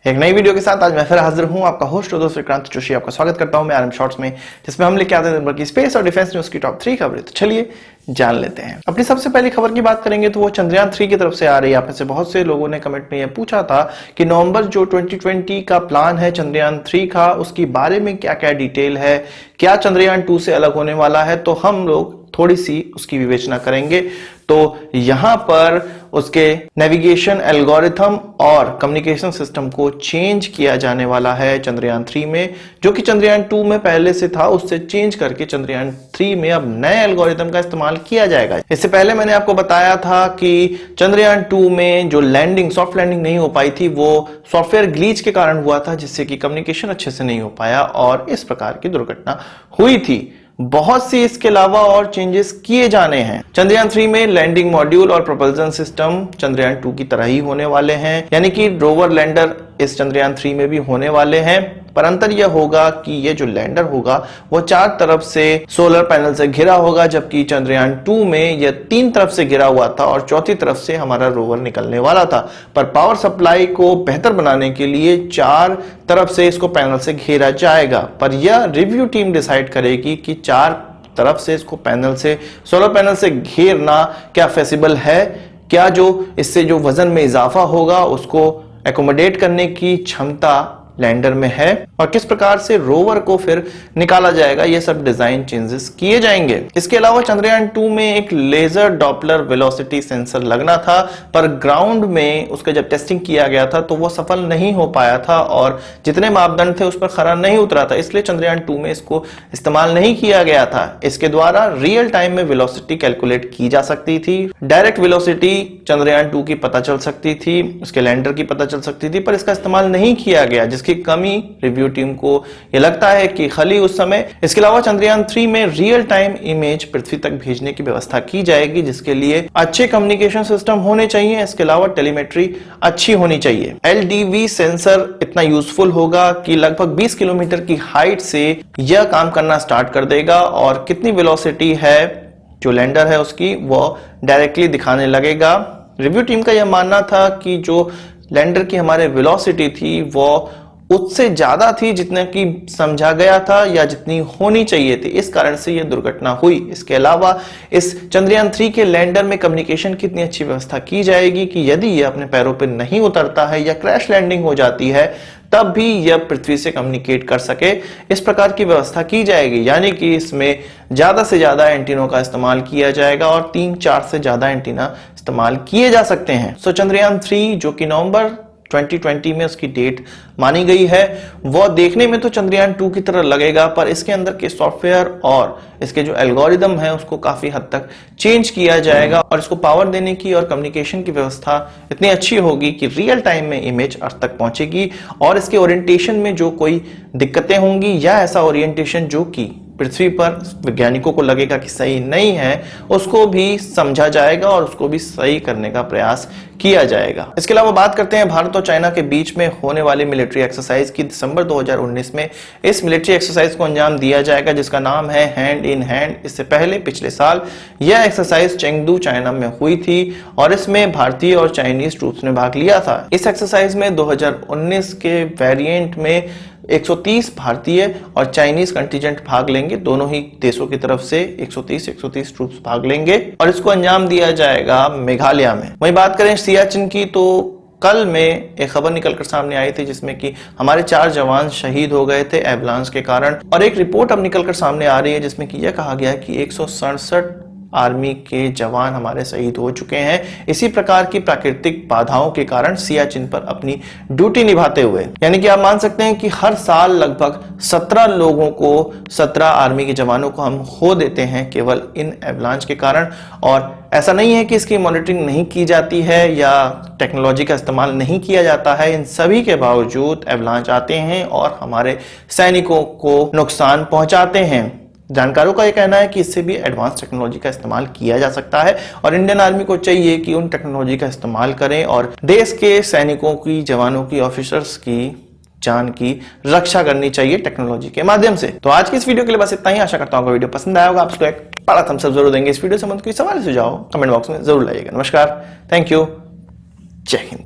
एक नई वीडियो के साथ आज मैं फिर हाजिर हूं, आपका होस्ट और दोस्त विक्रांत जोशी आपका स्वागत करता हूं मैं आरएम शॉर्ट्स में, जिसमें हम लेके आते हैं दिन भर की स्पेस और डिफेंस न्यूज की टॉप 3 खबरें। तो चलिए जान लेते हैं। अपनी सबसे पहली खबर की बात करेंगे तो वो चंद्रयान 3 की तरफ से आ रही है। आप में से बहुत से लोगों ने कमेंट में यह पूछा था कि नवंबर जो 2020 का प्लान है चंद्रयान 3 का, उसके बारे में क्या क्या डिटेल है, क्या चंद्रयान 2 से अलग होने वाला है। तो हम लोग थोड़ी सी उसकी विवेचना करेंगे। तो यहां पर उसके नेविगेशन एल्गोरिथम और कम्युनिकेशन सिस्टम को चेंज किया जाने वाला है चंद्रयान 3 में, जो कि चंद्रयान 2 में पहले से था, उससे चेंज करके चंद्रयान 3 में अब नए एल्गोरिथम का इस्तेमाल किया जाएगा। इससे पहले मैंने आपको बताया था कि चंद्रयान 2 में जो लैंडिंग, सॉफ्ट लैंडिंग नहीं हो पाई थी, वो सॉफ्टवेयर ग्लिच के कारण हुआ था, जिससे कि कम्युनिकेशन अच्छे से नहीं हो पाया और इस प्रकार की दुर्घटना हुई थी। बहुत सी इसके अलावा और चेंजेस किए जाने हैं। चंद्रयान 3 में लैंडिंग मॉड्यूल और प्रोपल्शन सिस्टम चंद्रयान 2 की तरह ही होने वाले हैं, यानी कि रोवर लैंडर इस चंद्रयान 3 में भी होने वाले हैं। पर अंतर यह होगा कि ये जो लैंडर होगा वो 4 तरफ से सोलर पैनल से घिरा होगा, जबकि चंद्रयान 2 में यह 3 तरफ से घिरा हुआ था और चौथी तरफ से हमारा रोवर निकलने वाला था। पर पावर सप्लाई को बेहतर बनाने के लिए 4 तरफ से इसको पैनल से घेरा जाएगा। पर यह रिव्यू टीम डिसाइड करेगी कि 4 तरफ से इसको पैनल से, सोलर पैनल से घेरना क्या फेसिबल है, क्या जो इससे जो वजन में इजाफा होगा उसको एकोमोडेट करने की क्षमता लैंडर में है, और किस प्रकार से रोवर को फिर निकाला जाएगा। ये सब डिजाइन चेंजेस किए जाएंगे। इसके अलावा चंद्रयान 2 में एक लेजर डॉपलर वेलोसिटी सेंसर लगना था, पर ग्राउंड में उसका जब टेस्टिंग किया गया था तो वो सफल नहीं हो पाया था और जितने मापदंड थे उस पर खरा नहीं उतरा था, इसलिए चंद्रयान 2 में इसको इस्तेमाल नहीं किया गया था। इसके द्वारा रियल टाइम में वेलोसिटी कैलकुलेट की जा सकती थी, डायरेक्ट वेलोसिटी चंद्रयान 2 की पता चल सकती थी, उसके लैंडर की पता चल सकती थी, पर इसका इस्तेमाल नहीं किया गया, की कमी रिव्यू टीम को यह लगता है कि खली उस समय। इसके अलावा चंद्रयान 3 में रियल टाइम इमेज पृथ्वी तक भेजने की व्यवस्था की जाएगी, जिसके लिए अच्छे कम्युनिकेशन सिस्टम होने चाहिए। इसके अलावा टेलीमेट्री अच्छी होनी चाहिए। LDV सेंसर इतना यूजफुल होगा कि लगभग 20 किलोमीटर की हाइट से यह काम करना स्टार्ट कर देगा और कितनी वेलोसिटी है जो लैंडर है उसकी, वो डायरेक्टली दिखाने लगेगा। रिव्यू टीम का यह मानना था कि जो लैंडर की हमारे वेलोसिटी थी वो उससे ज्यादा थी जितना कि समझा गया था या जितनी होनी चाहिए थी, इस कारण से यह दुर्घटना हुई। इसके अलावा इस चंद्रयान 3 के लैंडर में कम्युनिकेशन की इतनी अच्छी व्यवस्था की जाएगी कि यदि यह अपने पैरों पर नहीं उतरता है या क्रैश लैंडिंग हो जाती है तब भी यह पृथ्वी से कम्युनिकेट कर सके, इस प्रकार की व्यवस्था की जाएगी। यानी कि इसमें ज्यादा से ज्यादा एंटीनों का इस्तेमाल किया जाएगा और 3-4 से ज्यादा एंटीना इस्तेमाल किए जा सकते हैं। सो चंद्रयान 3 जो कि नवंबर 2020 में उसकी डेट मानी गई है, वह देखने में तो चंद्रयान 2 की तरह लगेगा, पर इसके अंदर के सॉफ्टवेयर और इसके जो एल्गोरिदम है उसको काफी हद तक चेंज किया जाएगा और इसको पावर देने की और कम्युनिकेशन की व्यवस्था इतनी अच्छी होगी कि रियल टाइम में इमेज अर्थ तक पहुंचेगी और इसके ओरिएंटेशन में जो कोई दिक्कतें होंगी या ऐसा ओरिएंटेशन जो कि पृथ्वी पर वैज्ञानिकों को लगेगा कि सही नहीं है, उसको भी समझा जाएगा और उसको भी सही करने का प्रयास किया जाएगा। इसके अलावा बात करते हैं भारत और चाइना के बीच में होने वाली मिलिट्री एक्सरसाइज की। दिसंबर 2019 में इस मिलिट्री एक्सरसाइज को अंजाम दिया जाएगा, जिसका नाम है हैंड इन हैंड। इससे पहले पिछले साल यह एक्सरसाइज चेंगडू चाइना में हुई थी और इसमें भारतीय और चाइनीज ट्रूप्स ने भाग लिया था। इस एक्सरसाइज में 2019 के वेरिएंट में 130 भारतीय और चाइनीज कंटीजेंट भाग लेंगे। दोनों ही देशों की तरफ से 130 ट्रूप्स भाग लेंगे और इसको अंजाम दिया जाएगा मेघालय में। वहीं बात करें सियाचिन की, तो कल में एक खबर निकलकर सामने आई थी जिसमें कि हमारे 4 जवान शहीद हो गए थे एवलांच के कारण, और एक रिपोर्ट अब निकलकर सामने आ रही है जिसमें कि यह कहा गया है कि 167 आर्मी के जवान हमारे शहीद हो चुके हैं इसी प्रकार की प्राकृतिक बाधाओं के कारण सियाचिन पर अपनी ड्यूटी निभाते हुए। यानी कि आप मान सकते हैं कि हर साल लगभग 17 लोगों को, 17 आर्मी के जवानों को हम खो देते हैं केवल इन एवलांच के कारण। और ऐसा नहीं है कि इसकी मॉनिटरिंग नहीं की जाती है या टेक्नोलॉजी का इस्तेमाल नहीं किया जाता है, इन सभी के बावजूद एवलांच आते हैं और हमारे सैनिकों को नुकसान पहुंचाते हैं। जानकारों का यह कहना है कि इससे भी एडवांस टेक्नोलॉजी का इस्तेमाल किया जा सकता है और इंडियन आर्मी को चाहिए कि उन टेक्नोलॉजी का इस्तेमाल करें और देश के सैनिकों की, जवानों की, ऑफिसर्स की जान की रक्षा करनी चाहिए टेक्नोलॉजी के माध्यम से। तो आज की इस वीडियो के लिए बस इतना ही। आशा करता हूँ वीडियो पसंद आया होगा। आप इसको एक बड़ा थम्स अप जरूर देंगे। इस वीडियो से संबंधित कोई सवाल सुझाव कमेंट बॉक्स में जरूर लाइएगा। नमस्कार, थैंक यू, जय हिंद।